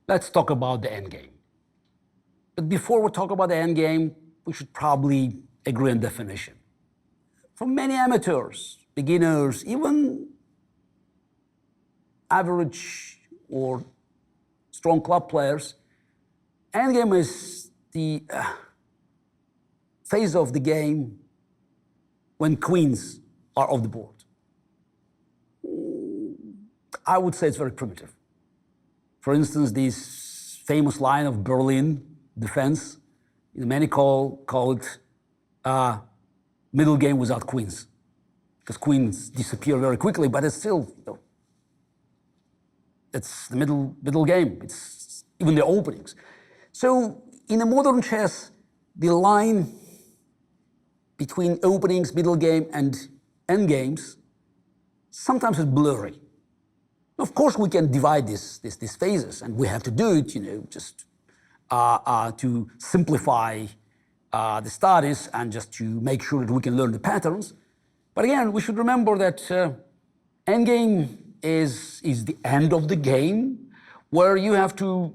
let's talk about the end game. But before we talk about the end game, we should probably agree on definition. For many amateurs, beginners, even average or strong club players, endgame is the phase of the game when queens are off the board. I would say it's very primitive. For instance, this famous line of Berlin defense, many call it middle game without queens, because queens disappear very quickly, but it's still, it's the middle game. It's even the openings. So in a modern chess, the line between openings, middle game, and end games sometimes is blurry. Of course, we can divide these phases, and we have to do it, just to simplify the studies and just to make sure that we can learn the patterns. But again, we should remember that endgame is the end of the game, where you have to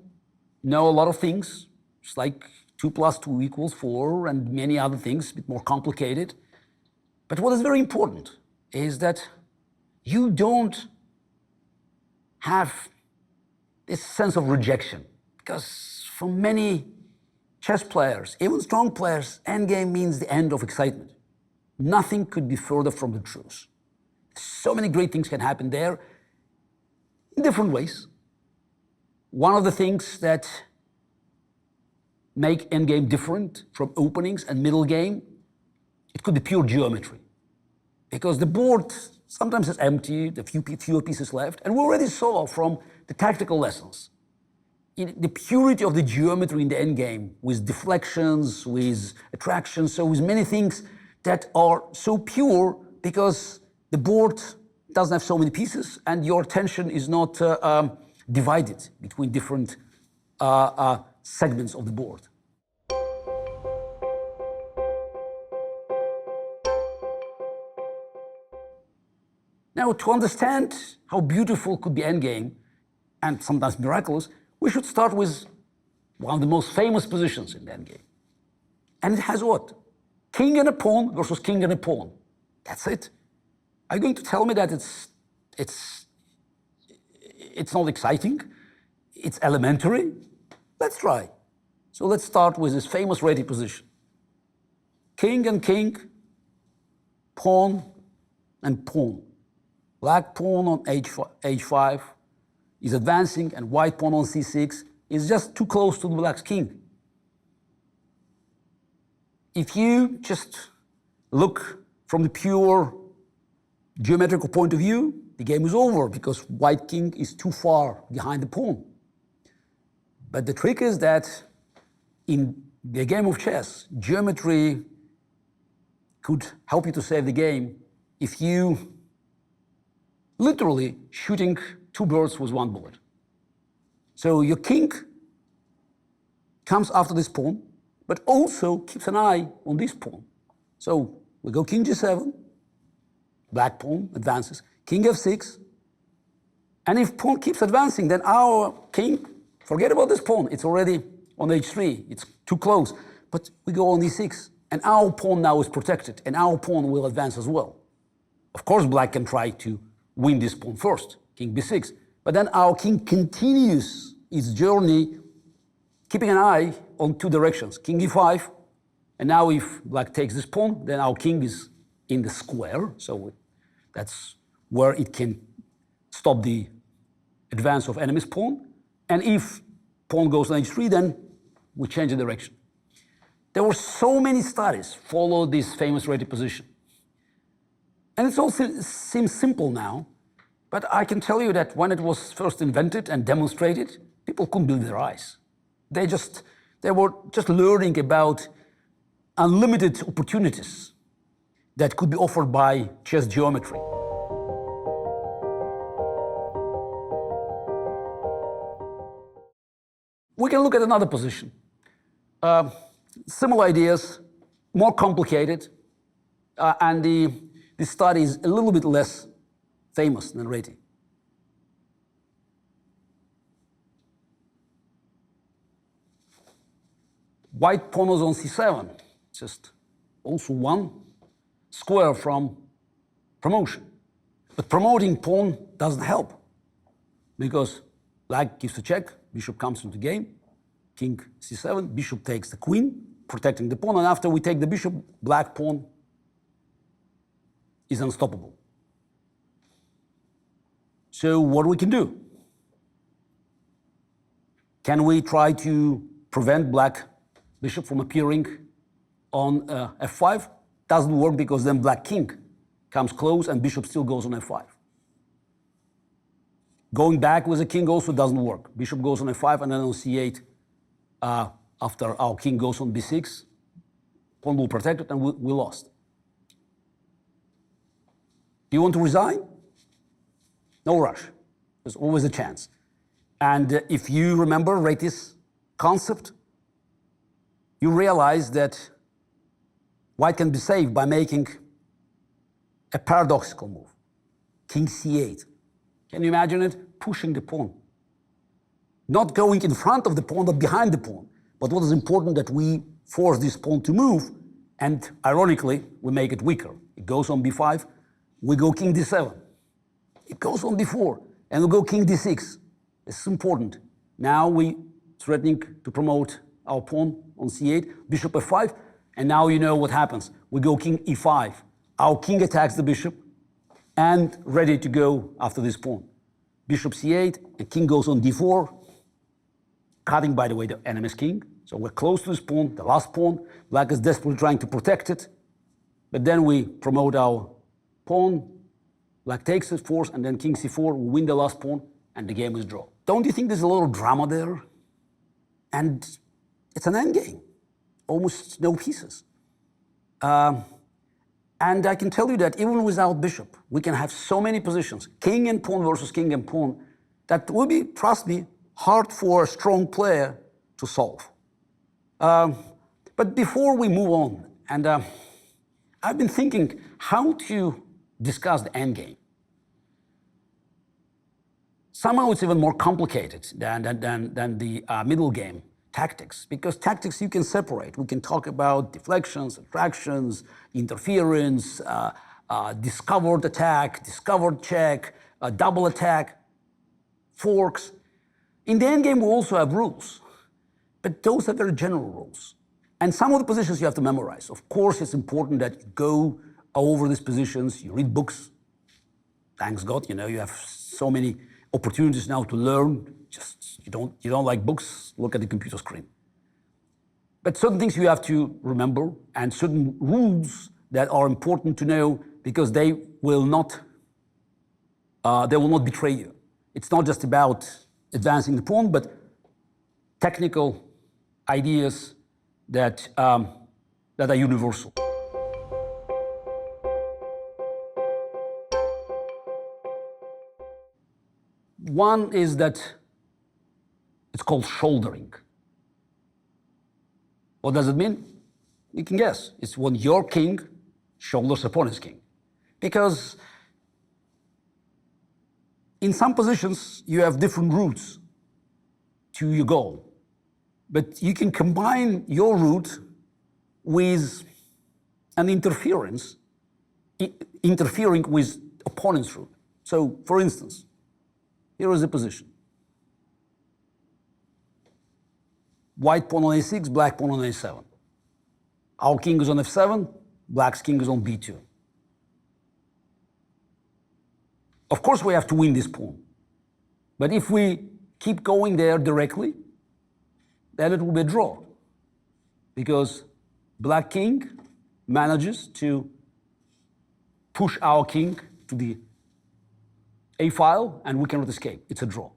know a lot of things, just like 2 + 2 = 4 and many other things, a bit more complicated. But what is very important is that you don't have this sense of rejection, because for many chess players, even strong players, endgame means the end of excitement. Nothing could be further from the truth. So many great things can happen there in different ways. One of the things that make endgame different from openings and middle game, it could be pure geometry, because the board sometimes is empty, the fewer pieces left, and we already saw from the tactical lessons the purity of the geometry in the endgame, with deflections, with attractions, so with many things that are so pure because the board doesn't have so many pieces and your attention is not divided between different segments of the board. Now, to understand how beautiful could be endgame, and sometimes miraculous, we should start with one of the most famous positions in the endgame. And it has what? King and a pawn versus king and a pawn. That's it. Are you going to tell me that it's not exciting? It's elementary? Let's try. So let's start with this famous ready position. King and king, pawn and pawn. Black pawn on h5 is advancing, and white pawn on c6 is just too close to the black's king. If you just look from the pure geometrical point of view, the game is over because white king is too far behind the pawn. But the trick is that in the game of chess, geometry could help you to save the game if you literally shooting 2 birds with 1 bullet. So your king comes after this pawn, but also keeps an eye on this pawn. So we go king g7, black pawn advances, king f6, and if pawn keeps advancing, then our king, forget about this pawn, it's already on h3, it's too close, but we go on e6, and our pawn now is protected, and our pawn will advance as well. Of course, black can try to win this pawn first, king b6. But then our king continues its journey, keeping an eye on 2 directions, king e5. And now if black takes this pawn, then our king is in the square. So that's where it can stop the advance of enemy's pawn. And if pawn goes on h3, then we change the direction. There were so many studies follow this famous ready position. And it all seems simple now, but I can tell you that when it was first invented and demonstrated, people couldn't believe their eyes. They were just learning about unlimited opportunities that could be offered by chess geometry. We can look at another position. Similar ideas, more complicated, and the study is a little bit less famous than Reti. White pawn is on c7, just also one square from promotion. But promoting pawn doesn't help, because black gives a check, bishop comes into the game, king c7, bishop takes the queen, protecting the pawn, and after we take the bishop, black pawn is unstoppable. So what we can do? Can we try to prevent black bishop from appearing on f5? Doesn't work, because then black king comes close and bishop still goes on f5. Going back with a king also doesn't work. Bishop goes on f5 and then on c8, after our king goes on b6, pawn will protect it and we lost. Do you want to resign? No rush. There's always a chance. And if you remember Reti's concept, you realize that white can be saved by making a paradoxical move. King c8. Can you imagine it? Pushing the pawn. Not going in front of the pawn, but behind the pawn. But what is important, that we force this pawn to move, and ironically, we make it weaker. It goes on b5, we go king d7. It goes on d4, and we go king d6. This is important. Now we threatening to promote our pawn on c8, bishop f5, and now you know what happens. We go king e5. Our king attacks the bishop, and ready to go after this pawn. Bishop c8, and king goes on d4, cutting, by the way, the enemy's king. So we're close to this pawn, the last pawn. Black is desperately trying to protect it, but then we promote our pawn. Black takes it, force, and then king c4, we win the last pawn, and the game is drawn. Don't you think there's a little drama there? And it's an endgame, almost no pieces. And I can tell you that even without bishop, we can have so many positions, king and pawn versus king and pawn, that will be, trust me, hard for a strong player to solve. But before we move on, and I've been thinking how to discuss the endgame. Somehow it's even more complicated than the middle game tactics, because tactics you can separate. We can talk about deflections, attractions, interference, discovered attack, discovered check, double attack, forks. In the endgame, we also have rules, but those are very general rules. And some of the positions you have to memorize. Of course, it's important that you go over these positions, you read books. Thanks God, you know, you have so many opportunities now to learn. Just you don't like books, look at the computer screen. But certain things you have to remember, and certain rules that are important to know, because they will not betray you. It's not just about advancing the pawn, but technical ideas that are universal. One is that it's called shouldering. What does it mean? You can guess. It's when your king shoulders upon his king. Because in some positions, you have different routes to your goal. But you can combine your route with an interference, interfering with opponent's route. So, for instance, here is the position. White pawn on a6, black pawn on a7. Our king is on f7, black's king is on b2. Of course, we have to win this pawn. But if we keep going there directly, then it will be a draw. Because black king manages to push our king to the a file, and we cannot escape. It's a draw.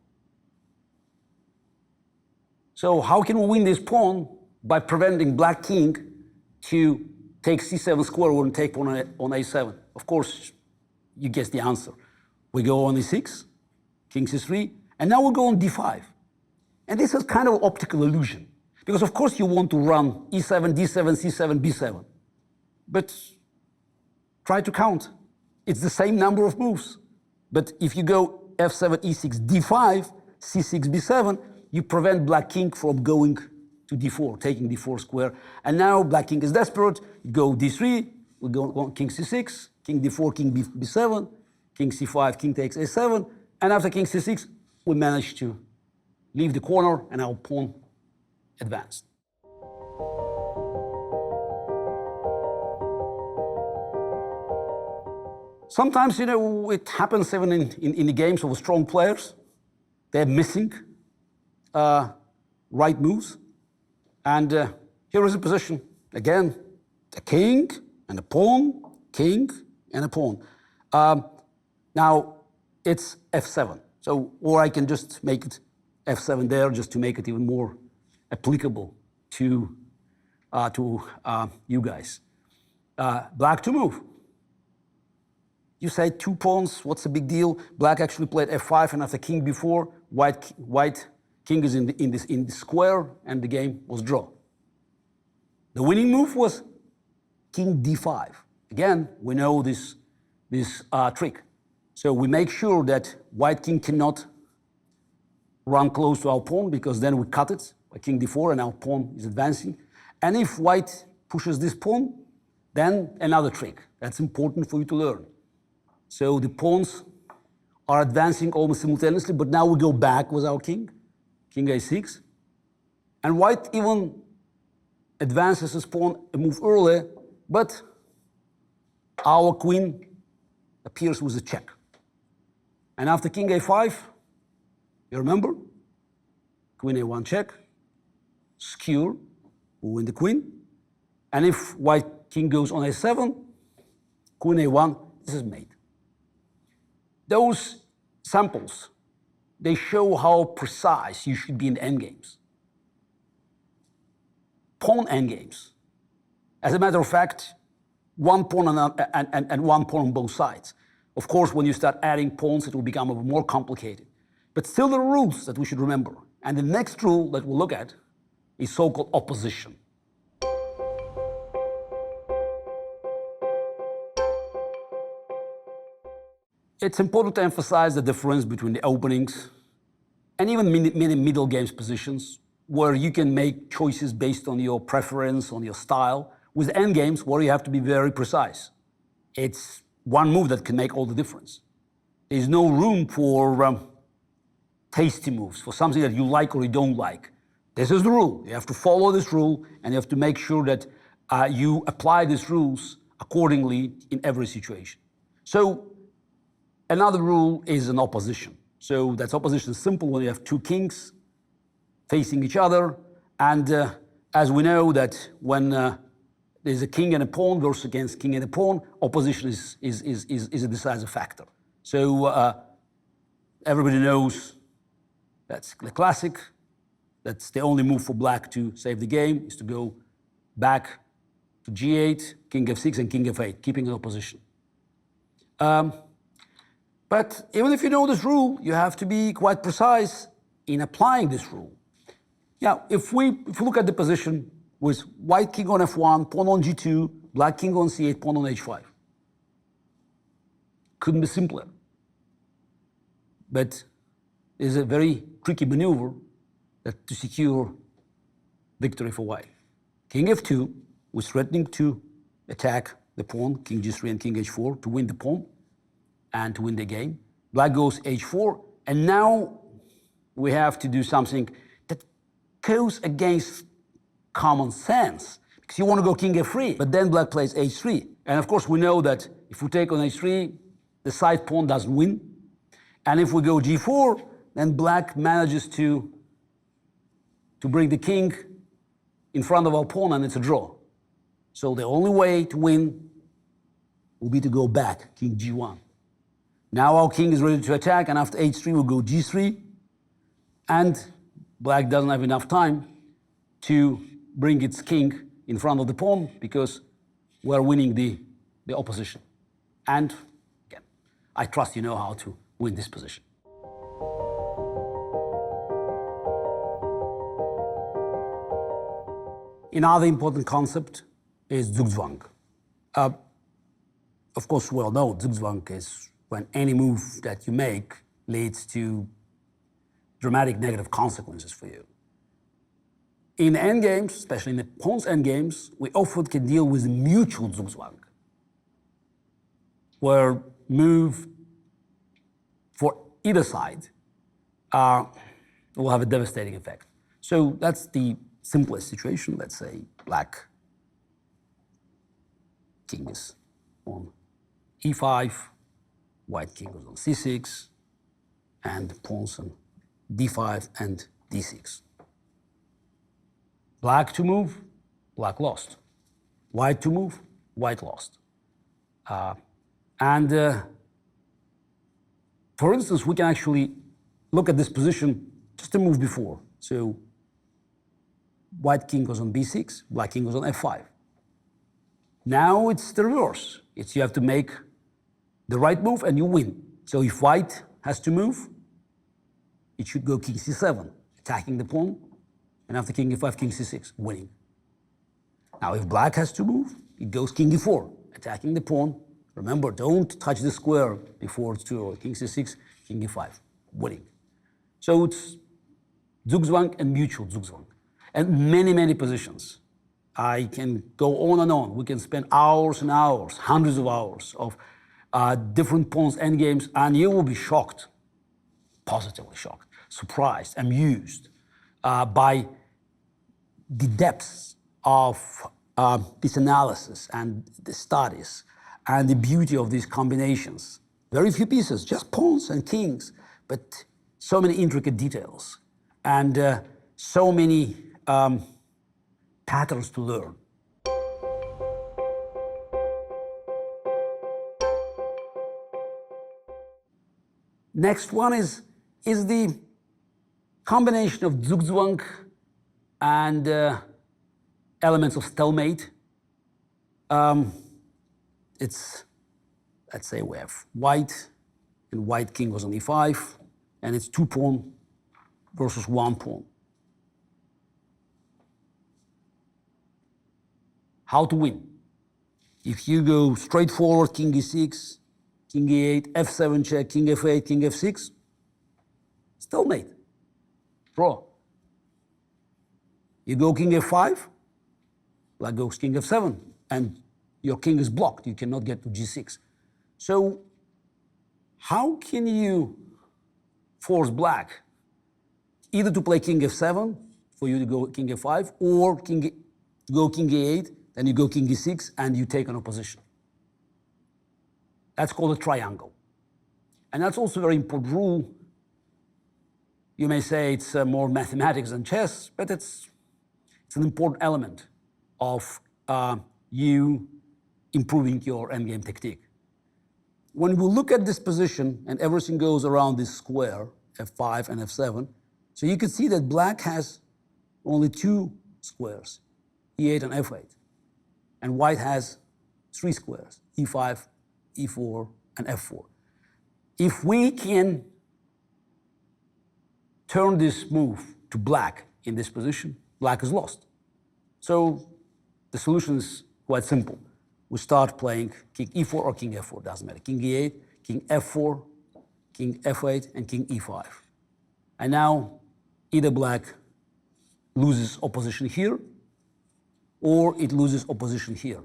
So how can we win this pawn? By preventing black king to take c7 square and take pawn on a7. Of course, you guess the answer. We go on e6, king c3, and now we go on d5. And this is kind of optical illusion, because of course you want to run e7, d7, c7, b7. But try to count. It's the same number of moves. But if you go f7, e6, d5, c6, b7, you prevent black king from going to d4, taking d4 square. And now black king is desperate. You go d3, we go king c6, king d4, king b7, king c5, king takes a7. And after king c6, we manage to leave the corner and our pawn advanced. Sometimes, it happens even in the games of strong players. They're missing right moves. And here is a position. Again, a king and a pawn, king and a pawn. Now, it's f7. So, or I can just make it f7 there just to make it even more applicable to you guys. Black to move. You say 2 pawns, what's the big deal? Black actually played f5, and after king b4, white king is in the square, and the game was draw. The winning move was king d5. Again, we know this trick. So we make sure that white king cannot run close to our pawn, because then we cut it by king d4, and our pawn is advancing. And if white pushes this pawn, then another trick. That's important for you to learn. So the pawns are advancing almost simultaneously, but now we go back with our king a6. And white even advances his pawn a move earlier, but our queen appears with a check. And after king a5, you remember? Queen a1 check, skewer, we win the queen. And if white king goes on a7, queen a1, this is mate. Those samples, they show how precise you should be in the endgames. Pawn endgames. As a matter of fact, one pawn and one pawn on both sides. Of course, when you start adding pawns, it will become more complicated. But still there are rules that we should remember. And the next rule that we'll look at is so-called opposition. It's important to emphasize the difference between the openings and even many middle games positions, where you can make choices based on your preference, on your style, with endgames where you have to be very precise. It's one move that can make all the difference. There's no room for tasty moves, for something that you like or you don't like. This is the rule. You have to follow this rule, and you have to make sure that you apply these rules accordingly in every situation. So another rule is an opposition. So that's opposition is simple when you have 2 kings facing each other. And as we know that when there's a king and a pawn versus against king and a pawn, opposition is a decisive factor. So everybody knows that's the classic. That's the only move for black to save the game, is to go back to g8, king f6, and king f8, keeping an opposition. But even if you know this rule, you have to be quite precise in applying this rule. Yeah, if we look at the position with white king on f1, pawn on g2, black king on c8, pawn on h5. Couldn't be simpler. But it's a very tricky maneuver to secure victory for white. King f2 was threatening to attack the pawn, king g3 and king h4, to win the pawn and to win the game. Black goes h4, and now we have to do something that goes against common sense, because you want to go king f3, but then black plays h3. And of course we know that if we take on h3, the side pawn doesn't win. And if we go g4, then black manages to bring the king in front of our pawn, and it's a draw. So the only way to win will be to go back, king g1. Now our king is ready to attack, and after h3 we'll go g3, and black doesn't have enough time to bring its king in front of the pawn, because we're winning the opposition. And again, I trust you know how to win this position. Another important concept is Zugzwang. Of course, we all know Zugzwang is when any move that you make leads to dramatic negative consequences for you. In endgames, especially in the pawn's endgames, we often can deal with mutual Zugzwang, where move for either side will have a devastating effect. So that's the simplest situation. Let's say black king is on e5, white king is on c6, and pawns on d5 and d6. Black to move, black lost. White to move, white lost. For instance, we can actually look at this position just a move before. So white king goes on b6, black king goes on f5. Now it's the reverse. It's you have to make the right move and you win. So if white has to move, it should go king c7, attacking the pawn, and after king e5, king c6, winning. Now if black has to move, it goes king e4, attacking the pawn. Remember, don't touch the square before it's too early. King c6, king e5, winning. So it's Zugzwang and mutual Zugzwang. And many, many positions. I can go on and on. We can spend hours and hours, hundreds of hours of different pawns endgames, and you will be shocked, positively shocked, surprised, amused by the depths of this analysis and the studies and the beauty of these combinations. Very few pieces, just pawns and kings, but so many intricate details and so many patterns to learn. Next one is the combination of Zugzwang and elements of stalemate. It's, let's say we have white, and white king goes on e5, and it's two pawn versus one pawn. How to win? If you go straight forward, king e6, king e8, f7 check, king f8, king f6, stalemate, draw. You go king f5, black goes king f7, and your king is blocked. You cannot get to g6. So how can you force black either to play king f7 for you to go king f5, or go king e8, then you go king e6, and you take an opposition? That's called a triangle. And that's also a very important rule. You may say it's more mathematics than chess, but it's an important element of you improving your endgame technique. When we look at this position and everything goes around this square, f5 and f7, so you can see that black has only two squares, e8 and f8. And white has three squares, e5, e4, and f4. If we can turn this move to black in this position, black is lost. So the solution is quite simple. We start playing king e4 or king f4, doesn't matter. King e8, king f4, king f8, and king e5. And now either black loses opposition here, or it loses opposition here.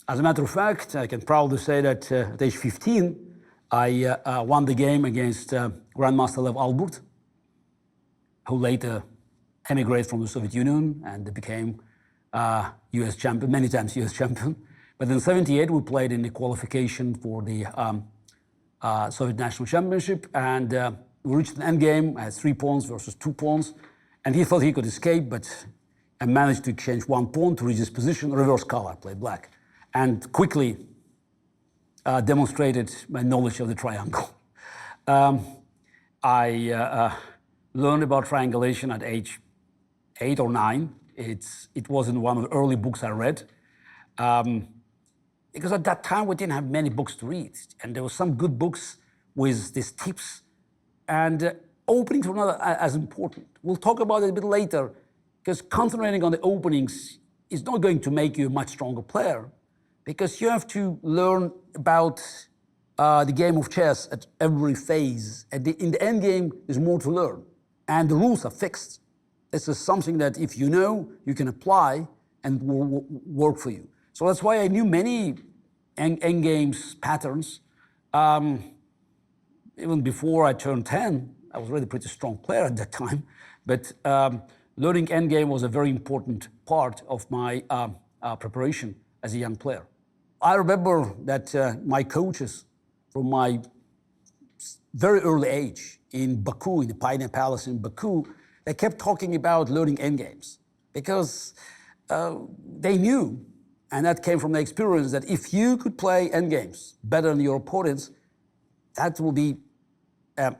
As a matter of fact, I can proudly say that at age 15, I won the game against Grandmaster Lev Albert, who later emigrated from the Soviet Union and became US champion, many times US champion. But in '78, we played in the qualification for the Soviet National Championship, and we reached an end game. I had 3 pawns versus 2 pawns, and he thought he could escape, but I managed to exchange 1 pawn to reach his position. Reverse color, I played black, and quickly demonstrated my knowledge of the triangle. I learned about triangulation at age 8 or 9. It was in one of the early books I read. Because at that time we didn't have many books to read, and there were some good books with these tips, and openings were not as important. We'll talk about it a bit later, because concentrating on the openings is not going to make you a much stronger player, because you have to learn about the game of chess at every phase. In the end game, there's more to learn. and the rules are fixed. This is something that if you know, you can apply and will work for you. So that's why I knew many endgames patterns. Even before I turned 10, I was already a pretty strong player at that time, but learning endgame was a very important part of my preparation as a young player. I remember that my coaches from my very early age in Baku, in the Pioneer Palace in Baku, they kept talking about learning endgames because they knew, and that came from the experience, that if you could play endgames better than your opponents, that will be a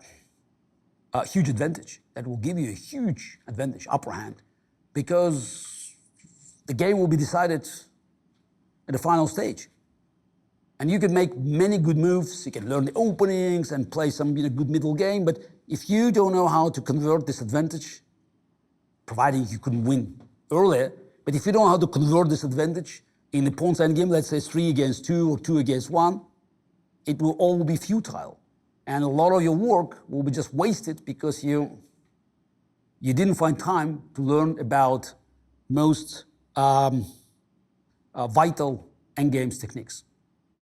huge advantage. That will give you a huge advantage, upper hand, because the game will be decided at the final stage. And you can make many good moves, you can learn the openings and play some good middle game, but if you don't know how to convert this advantage, providing you can win earlier, but if you don't know how to convert this advantage in the pawn's endgame, let's say 3 against 2 or 2 against 1, it will all be futile. And a lot of your work will be just wasted because you didn't find time to learn about most vital endgames techniques.